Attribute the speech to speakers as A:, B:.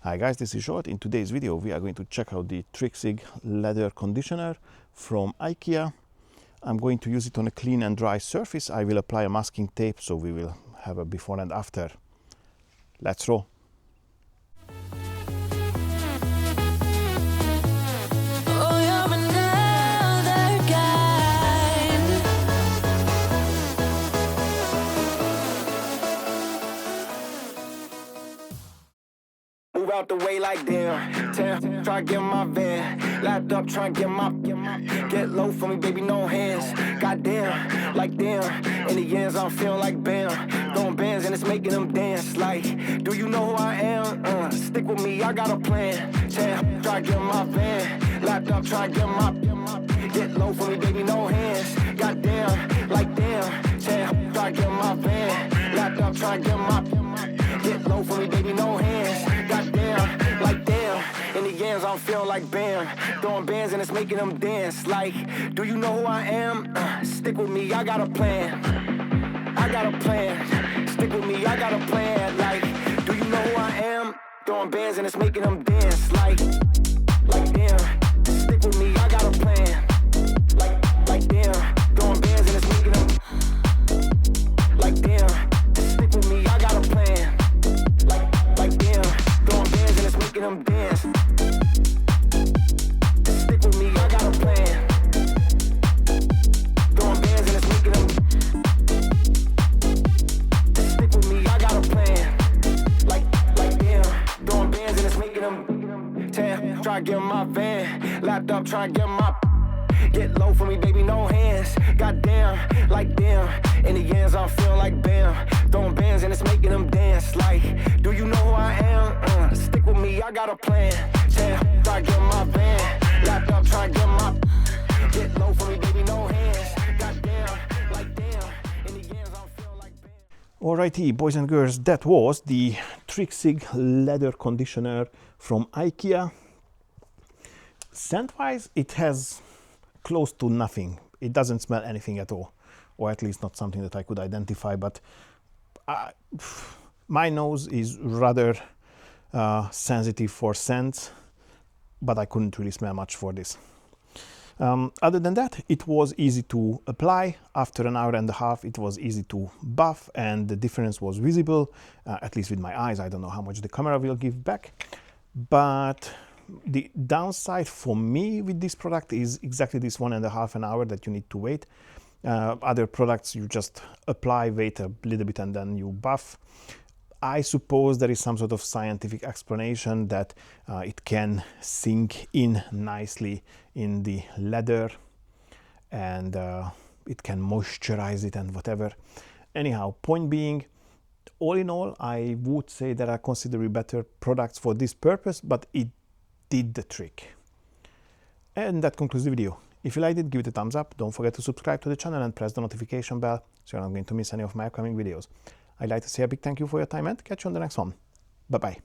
A: Hi guys, this is Zsolt. In today's video we are going to check out the Trixig leather conditioner from IKEA. I'm going to use it on a clean and dry surface. I will apply a masking tape so we will have a before and after. Let's roll.
B: Move out the way like damn. Try to get my van. Lapped up, try to get low for me, baby, no hands. Goddamn, like damn. In the ends, I'm feeling like bam. Throwing bands and it's making them dance. Like, do you know who I am? Stick with me, I got a plan. Try to get my van. Lapped up, try to get low for me, baby, no hands. Goddamn, like damn. Try to get my van. Lapped up, try to get low for me, baby, no hands. Goddamn, like damn. In the ends, I'm feeling like bam. Throwing bands and it's making them dance. Like, do you know who I am? Stick with me, I got a plan. I got a plan. Stick with me, I got a plan. Like, do you know who I am? Throwing bands and it's making them dance. Like damn. Stick with me, I got a plan. Like damn. Throwing bands and it's making them. Like damn. Stick with me, I got a plan. Like damn. Throwing bands and it's making them dance. Stick with me, I got a plan. Throwing bands and it's making them. Stick with me, I got a plan. Like damn. Throwing bands and it's making them. Try to get my van. Lapped up, try to get low for me, baby, no hands. Goddamn, like damn. In the ends, I'm feeling like bam. Throwing bands and it's making them dance. Like, do you know who I am? Stick with me, I got a plan. Try to get my van. Lapped up, try to get low for me, baby, no hands. Goddamn, like damn. In the ends, I'm feeling like bam.
A: Alrighty, boys and girls, that was the Trixig leather conditioner from IKEA. Scent-wise, it has close to nothing. It doesn't smell anything at all, or at least not something that I could identify, but my nose is rather sensitive for scents, but I couldn't really smell much for this. Other than that, it was easy to apply. After an hour and a half, it was easy to buff, and the difference was visible, at least with my eyes. I don't know how much the camera will give back, but the downside for me with this product is exactly this 1.5 hours that you need to wait. Other products, you just apply, wait a little bit, and then you buff. I suppose there is some sort of scientific explanation that it can sink in nicely in the leather, and it can moisturize it and whatever. Anyhow, point being, all in all, I would say there are considerably better products for this purpose, but it did the trick. And that concludes the video. If you liked it, give it a thumbs up. Don't forget to subscribe to the channel and press the notification bell so you're not going to miss any of my upcoming videos. I'd like to say a big thank you for your time and catch you on the next one. Bye bye.